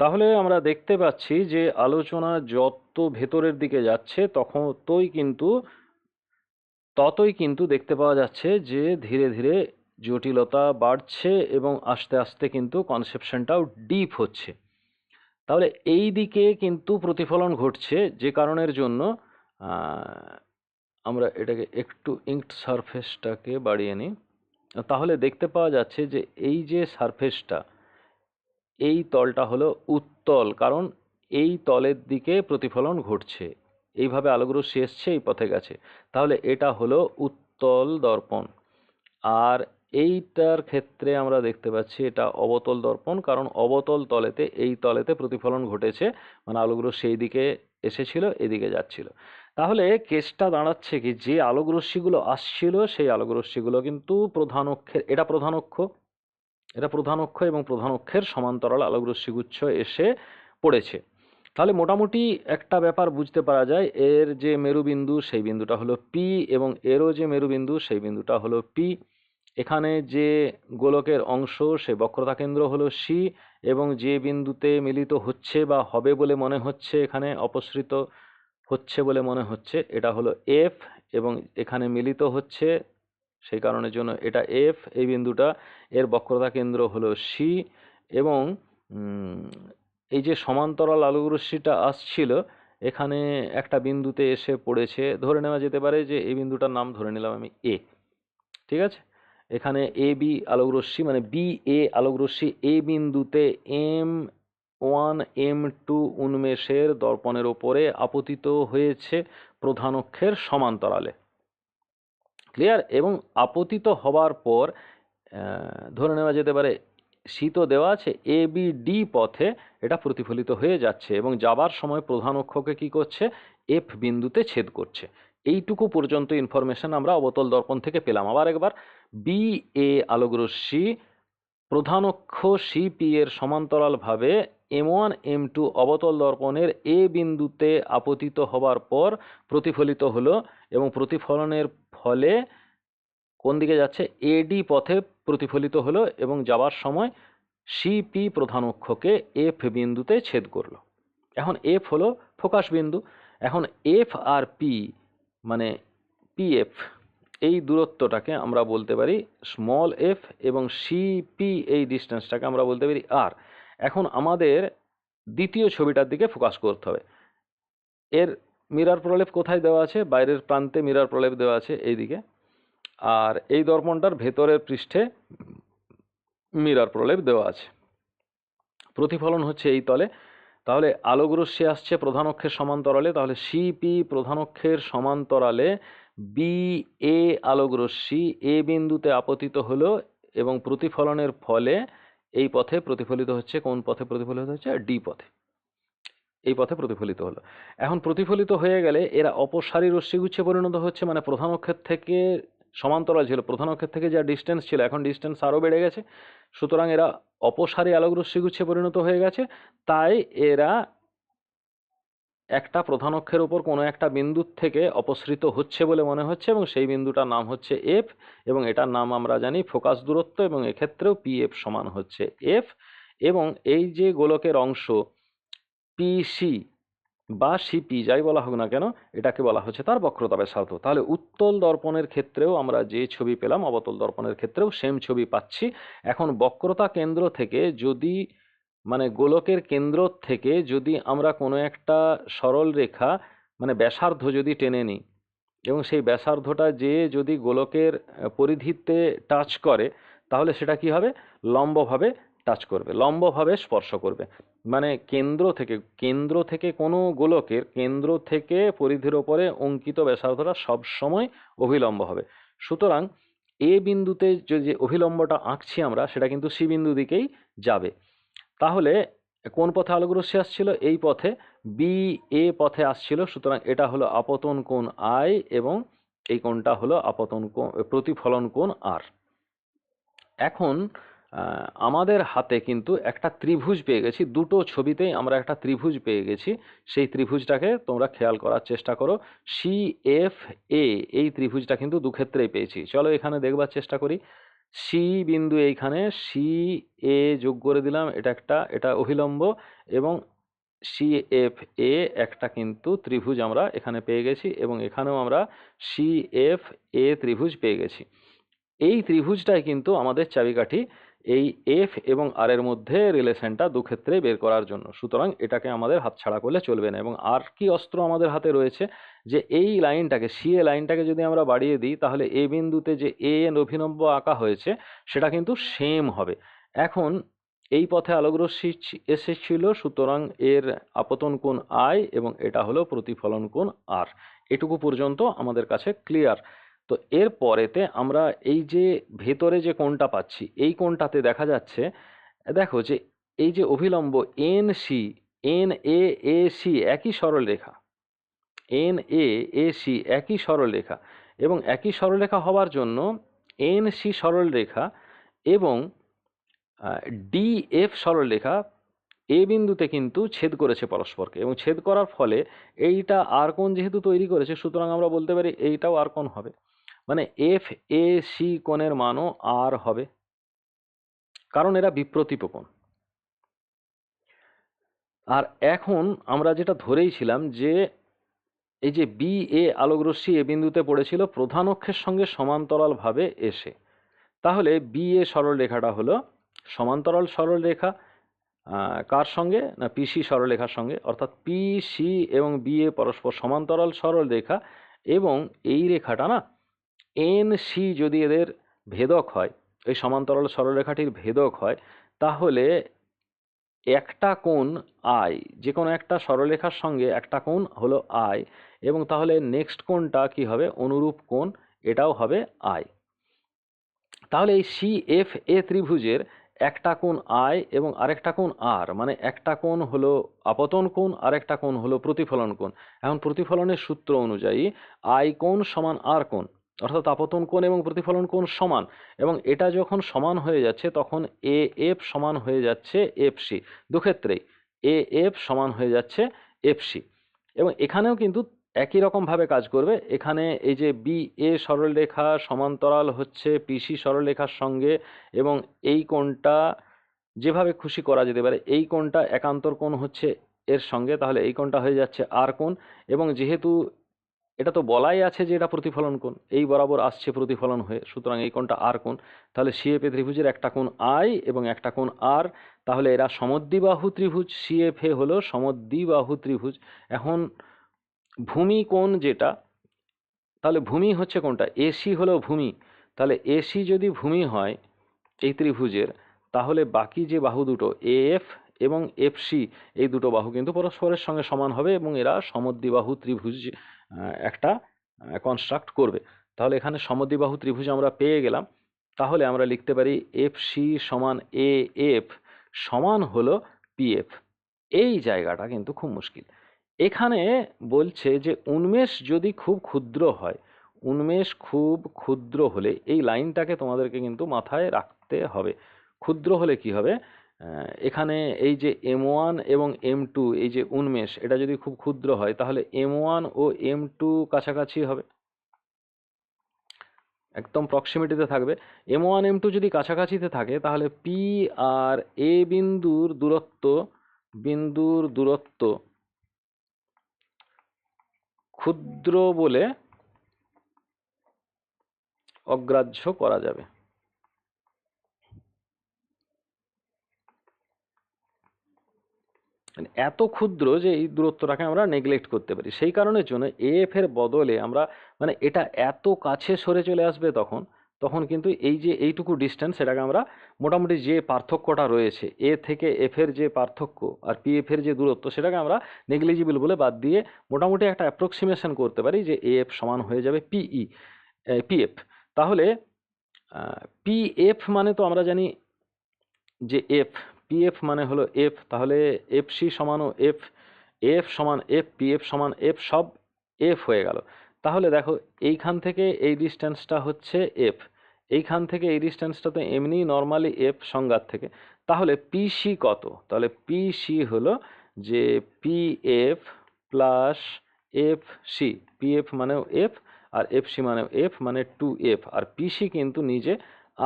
তাহলে আমরা দেখতে পাচ্ছি যে আলোচনা যত ভেতরের দিকে যাচ্ছে ততই কিন্তু দেখতে পাওয়া যাচ্ছে যে ধীরে ধীরে জটিলতা বাড়ছে এবং আস্তে আস্তে কিন্তু কনসেপশনটাও ডিপ হচ্ছে। তাহলে এই দিকে কিন্তু প্রতিফলন ঘটছে, যে কারণের জন্য আমরা এটাকে একটু ইঙ্কড সারফেসটাকে বাড়িয়ে নিই। তাহলে দেখতে পাওয়া যাচ্ছে যে এই যে সারফেসটা, এই তলটা হলো উত্তল, কারণ এই তলের দিকে প্রতিফলন ঘটছে। এইভাবে আলোকরশ্মি এসছে, এই পথে গেছে, তাহলে এটা হলো উত্তল দর্পণ। আর এইটার ক্ষেত্রে আমরা দেখতে পাচ্ছি এটা অবতল দর্পণ, কারণ অবতল তলেতে এই তলেতে প্রতিফলন ঘটেছে, মানে আলোকরশ্মি এই দিকে এসেছিল, এদিকে যাচ্ছিল। তাহলে কেসটা দাঁড়াচ্ছে কি, যে আলোকরশ্মিগুলো আসছিল সেই আলোকরশ্মিগুলো কিন্তু প্রধান অক্ষের, এটা প্রধান অক্ষ এবং প্রধান অক্ষের সমান্তরাল আলোকরশ্মিগুচ্ছ এসে পড়েছে। তাহলে মোটামুটি একটা ব্যাপার বুঝতে পারা যায়, এর যে মেরুবিন্দু সেই বিন্দুটা হলো পি, এবং এরও যে মেরুবিন্দু সেই বিন্দুটা হলো পি। এখানে যে গোলকের অংশ সেই বক্রতা কেন্দ্র হলো সি, এবং যে বিন্দুতে মিলিত হচ্ছে বা হবে বলে মনে হচ্ছে, এখানে অপসৃত হচ্ছে বলে মনে হচ্ছে, এটা হলো এফ, এবং এখানে মিলিত হচ্ছে সেই কারণের জন্য এটা এফ। এই বিন্দুটা, এর বক্রতা কেন্দ্র হলো সি, এবং এই যে সমান্তরাল আলোকরশ্মিটা আসছিল এখানে একটা বিন্দুতে এসে পড়েছে, ধরে নেওয়া যেতে পারে যে এই বিন্দুটার নাম ধরে নিলাম আমি এ। ঠিক আছে, এখানে এ বি আলোকরশ্মি, মানে বি এ আলোকরশ্মি এই বিন্দুতে M1 M2 উন্মেষের দর্পণের ওপরে আপতিত হয়েছে প্রধান অক্ষের সমান্তরালে। ক্লিয়ার? এবং আপতিত হবার পর ধরে নেওয়া যেতে পারে সি তো দেওয়া আছে, এ বি ডি পথে এটা প্রতিফলিত হয়ে যাচ্ছে, এবং যাবার সময় প্রধান অক্ষকে কি করছে, এফ বিন্দুতে ছেদ করছে। এইটুকু পর্যন্ত ইনফরমেশন আমরা অবতল দর্পণ থেকে পেলাম। আবার একবার, বি এ আলোকরশ্মি প্রধান অক্ষ সিপি এর সমান্তরালভাবে M1 M2 অবতল দর্পণের এ বিন্দুতে আপতিত হবার পর প্রতিফলিত হলো, এবং প্রতিফলনের ফলে কোন দিকে যাচ্ছে, এডি পথে প্রতিফলিত হলো, এবং যাবার সময় সিপি প্রধান অক্ষকে এফ বিন্দুতে ছেদ করলো। এখন এফ হলো ফোকাস বিন্দু। এখন এফ আর পি, মানে পিএফ, এই দূরত্বটাকে আমরা বলতে পারি স্মল এফ, এবং সিপি এই ডিস্টেন্সটাকে আমরা বলতে পারি আর। এখন আমাদের দ্বিতীয় ছবিটার দিকে ফোকাস করতে হবে। এর মিরর প্রলেপ কোথায় দেওয়া আছে, বাইরের প্রান্তে মিরর প্রলেপ দেওয়া আছে এইদিকে, আর এই দর্পণটার ভেতরের পৃষ্ঠে মিরর প্রলেপ দেওয়া আছে। প্রতিফলন হচ্ছে এই তলে। তাহলে আলোকরশ্মি আসছে প্রধান অক্ষের সমান্তরালে, তাহলে সিপি প্রধান অক্ষের সমান্তরালে বি এ আলোকরশ্মি এ বিন্দুতে আপতিত হলো, এবং প্রতিফলনের ফলে এই পথে প্রতিফলিত হচ্ছে। কোন পথে প্রতিফলিত হচ্ছে? ডি পথে, এই পথে প্রতিফলিত হলো। এখন প্রতিফলিত হয়ে গেলে এরা অপসারী রশ্মিগুচ্ছে পরিণত হচ্ছে, মানে প্রধান অক্ষের থেকে সমান্তরাল ছিল, প্রধান অক্ষের থেকে যা ডিস্টেন্স ছিল এখন ডিস্টেন্স আরও বেড়ে গেছে, সুতরাং এরা অপসারী আলোক রশ্মিগুচ্ছে পরিণত হয়ে গেছে। তাই এরা একটা প্রধান অক্ষের উপর কোনো একটা বিন্দুর থেকে অপসৃত হচ্ছে বলে মনে হচ্ছে, এবং সেই বিন্দুটার নাম হচ্ছে এফ, এবং এটার নাম আমরা জানি ফোকাস দূরত্ব, এবং এক্ষেত্রেও পি এফ সমান হচ্ছে এফ। এবং এই যে গোলকের অংশ পিসি বা সিপি যাই বলা হোক না কেন, এটাকে বলা হচ্ছে তার বক্রতা ব্যাসার্ধ। তাহলে উত্তল দর্পণের ক্ষেত্রেও আমরা যে ছবি পেলাম, অবতল দর্পণের ক্ষেত্রেও সেম ছবি পাচ্ছি। এখন বক্রতা কেন্দ্র থেকে যদি, মানে গোলকের কেন্দ্র থেকে যদি আমরা কোনো একটা সরল রেখা, মানে ব্যাসার্ধ যদি টেনে নিই, এবং সেই ব্যাসার্ধটা যে যদি গোলকের পরিধিতে টাচ করে, তাহলে সেটা কি হবে, লম্বভাবে টাচ করবে, লম্বভাবে স্পর্শ করবে। মানে কেন্দ্র থেকে কোনো গোলকের কেন্দ্র থেকে পরিধির ওপরে অঙ্কিত ব্যাসার্ধটা সবসময় অভিলম্ব হবে। সুতরাং এ বিন্দুতে যে অভিলম্বটা আঁকছি আমরা, সেটা কিন্তু সি বিন্দু দিকেই যাবে। তাহলে কোন পথে আলোকরশ্মি আসছিল, এই পথে বি এ পথে আসছিল, সুতরাং এটা হলো আপতন কোণ আই, এবং এই কোণটা হলো আপতন কোণ, প্রতিফলন কোণ আর। এখন আমাদের হাতে কিন্তু একটা ত্রিভুজ পেয়ে গেছি, দুটো ছবিতেই আমরা একটা ত্রিভুজ পেয়ে গেছি। সেই ত্রিভুজটাকে তোমরা খেয়াল করার চেষ্টা করো, সি এফ এ, এই ত্রিভুজটা কিন্তু দু ক্ষেত্রেই পেয়েছি। চলো এখানে দেখবার চেষ্টা করি। সি বিন্দু এইখানে সি এ যোগ করে দিলাম, এটা অভিলম্ব, এবং সি এফ এ একটা কিন্তু ত্রিভুজ আমরা এখানে পেয়ে গেছি, এবং এখানেও আমরা সি এফ এ ত্রিভুজ পেয়ে গেছি। এই ত্রিভুজটাই কিন্তু আমাদের চাবিকাঠি এই এফ এবং আর এর মধ্যে রিলেশনটা দুক্ষেত্রে বের করার জন্য। সুতরাং এটাকে আমাদের হাতছাড়া করলে চলবে না। এবং আর কি অস্ত্র আমাদের হাতে রয়েছে, যে এই লাইনটাকে সি এ লাইনটাকে যদি আমরা বাড়িয়ে দিই, তাহলে এ বিন্দুতে যে এ এন অভিলম্ব আঁকা হয়েছে সেটা কিন্তু সেম হবে। এখন এই পথে আলোকরশ্মি এসেছিল, সুতরাং এর আপতন কোণ আই এবং এটা হলো প্রতিফলন কোণ আর। এটুকু পর্যন্ত আমাদের কাছে ক্লিয়ার। তো এর পরেতে আমরা এই যে ভেতরে যে কোণটা পাচ্ছি, এই কোণটাতে দেখা যাচ্ছে, দেখো যে এই যে অভিলম্ব N C, N A A C একই সরলরেখা, এন এ এ সি একই সরলরেখা, এবং একই সরলরেখা হওয়ার জন্য এন সি সরলরেখা এবং ডি এফ সরলরেখা এ বিন্দুতে কিন্তু ছেদ করেছে পরস্পরকে, এবং ছেদ করার ফলে এইটা আর কোণ যেহেতু তৈরি করেছে, সুতরাং আমরা বলতে পারি এইটাও আর কোণ হবে, মানে এফ এ সি কোণের মানও আর হবে, কারণ এরা বিপ্রতীপ কোণ। আর এখন আমরা যেটা ধরেইছিলাম যে এই যে বি এ আলোকরশ্মি এ বিন্দুতে পড়েছিল প্রধান অক্ষের সঙ্গে সমান্তরালভাবে এসে, তাহলে বি এ সরলরেখাটা হলো সমান্তরাল সরলরেখা, কার সঙ্গে না পিসি সরলরেখার সঙ্গে, অর্থাৎ পিসি এবং বি এ পরস্পর সমান্তরাল সরলরেখা, এবং এই রেখাটা না এন সি যদি এদের ভেদক হয়, এই সমান্তরাল সরলরেখাটির ভেদক হয়, তাহলে একটা কোণ আই, যে কোনো একটা সরলরেখার সঙ্গে একটা কোণ হলো আই, এবং তাহলে নেক্সট কোণটা কি হবে, অনুরূপ কোণ, এটাও হবে আই। তাহলে এই সি এফ এ ত্রিভুজের একটা কোণ আই এবং আরেকটা কোণ আর, মানে একটা কোণ হলো আপতন কোণ আর একটা কোণ হলো প্রতিফলন কোণ। এখন প্রতিফলনের সূত্র অনুযায়ী আই কোণ সমান আর কোণ, অর্থাৎ আপতন কোণ এবং প্রতিফলন কোণ সমান, এবং এটা যখন সমান হয়ে যাচ্ছে তখন এ এফ সমান হয়ে যাচ্ছে এফ সি, দুক্ষেত্রেই এ এফ সমান হয়ে যাচ্ছে এফ সি। এবং এখানেও কিন্তু একই রকমভাবে কাজ করবে। এখানে এই যে বি এ সরলরেখা সমান্তরাল হচ্ছে পিসি সরলরেখার সঙ্গে, এবং এই কোণটা যেভাবে খুশি করা যেতে পারে, এই কোণটা একান্তর কোণ হচ্ছে এর সঙ্গে, তাহলে এই কোণটা হয়ে যাচ্ছে আর কোণ, এবং যেহেতু এটা তো বলাই আছে যে এটা প্রতিফলন কোণ, এই বরাবর আসছে প্রতিফলন হয়ে, সুতরাং এই কোণটা আর কোণ। তাহলে সিএফএ ত্রিভুজের একটা কোণ আই এবং একটা কোণ আর, তাহলে এরা সমদ্বিবাহু ত্রিভুজ, সিএফএ হলো সমদ্বিবাহু ত্রিভুজ। এখন ভূমি কোণ যেটা, তাহলে ভূমি হচ্ছে কোনটা, এসি হলো ভূমি, তাহলে এসি যদি ভূমি হয় এই ত্রিভুজের, তাহলে বাকি যে বাহু দুটো এএফ এবং এফসি, এই দুটো বাহু কিন্তু পরস্পরের সঙ্গে সমান হবে, এবং এরা সমদ্বিবাহু ত্রিভুজ একটা কনস্ট্রাক্ট করবে। তাহলে এখানে সমদ্বিবাহু ত্রিভুজ আমরা পেয়ে গেলাম। তাহলে আমরা লিখতে পারি এফসি সমান এ এফ সমান হলো পিএফ। এই জায়গাটা কিন্তু খুব মুশকিল। এখানে বলছে যে উন্মেষ যদি খুব ক্ষুদ্র হয়, উন্মেষ খুব ক্ষুদ্র হলে এই লাইনটাকে তোমাদেরকে কিন্তু মাথায় রাখতে হবে। ক্ষুদ্র হলে কি হবে, এখানে এই যে M1 এবং M2, এই যে উন্মেষ, এটা যদি খুব ক্ষুদ্র হয় তাহলে M1 ও M2 কাছাকাছি হবে, একদম প্রক্সিমিটিতে থাকবে। M1 M2 যদি কাছাকাছিতে থাকে, তাহলে পি আর এ বিন্দুর দূরত্ব ক্ষুদ্র বলে অগ্রাহ্য করা যাবে। মানে এত ক্ষুদ্র যে এই দূরত্বটাকে আমরা নেগলেক্ট করতে পারি, সেই কারণের জন্য এফ এর বদলে আমরা, মানে এটা এত কাছে সরে চলে আসবে তখন, কিন্তু এই যে এইটুকু ডিস্টেন্স, সেটাকে আমরা মোটামুটি যে পার্থক্যটা রয়েছে এ থেকে এফ এর যে পার্থক্য আর পি এফ এর যে দূরত্ব, সেটাকে আমরা নেগলিজিবল বলে বাদ দিয়ে মোটামুটি একটা অ্যাপ্রক্সিমেশন করতে পারি যে এফ সমান হয়ে যাবে পিই পিএফ। তাহলে পিএফ মানে তো আমরা জানি যে এফ, পিএফ মানে হলো এফ, তাহলে এফ সি সমানও এফ, এফ সমান এফ, পিএফ সমান এফ, সব এফ হয়ে গেল। তাহলে দেখো এইখান থেকে এই ডিস্টেন্সটা হচ্ছে এফ, এইখান থেকে এই ডিস্টেন্সটা তো এমনি নর্মালি এফ সংজ্ঞার থেকে। তাহলে পিসি কত, তাহলে পিসি হলো যে PF plus F C, PF মানেও এফ আর এফ সি মানেও এফ, মানে 2F, আর পিসি কিন্তু নিজে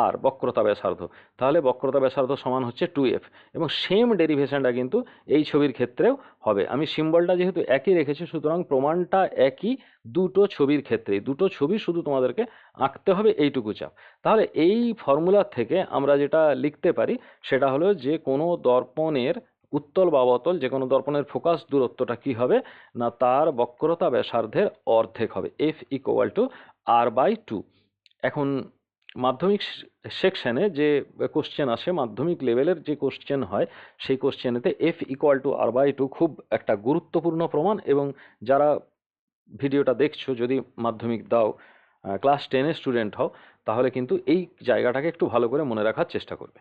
আর বক্রতা ব্যাসার্ধ, তাহলে বক্রতা ব্যাসার্ধ সমান হচ্ছে 2f, এবং সেম ডেরিভেশনটা কিন্তু এই ছবির ক্ষেত্রেও হবে। আমি সিম্বলটা যেহেতু একই রেখেছি, সুতরাং প্রমাণটা একই দুটো ছবির ক্ষেত্রেই। দুটো ছবি শুধু তোমাদেরকে আঁকতে হবে, এইটুকু চাপ। তাহলে এই ফর্মুলা থেকে আমরা যেটা লিখতে পারি সেটা হলো যে কোনো দর্পণের উত্তল বা অবতল যে কোনো দর্পণের ফোকাস দূরত্বটা কি হবে না, তার বক্রতা ব্যাসার্ধের অর্ধেক হবে, f = r/2। এখন মাধ্যমিক সেকশনে যে কোশ্চেন আসে, মাধ্যমিক লেভেলের যে কোশ্চেন হয়, সেই কোশ্চেনেতে f = r/2 খুব একটা গুরুত্বপূর্ণ প্রমাণ। এবং যারা ভিডিওটা দেখছো, যদি মাধ্যমিক দাও, ক্লাস 10-এর স্টুডেন্ট হও, তাহলে কিন্তু এই জায়গাটাকে একটু ভালো করে মনে রাখার চেষ্টা করবে।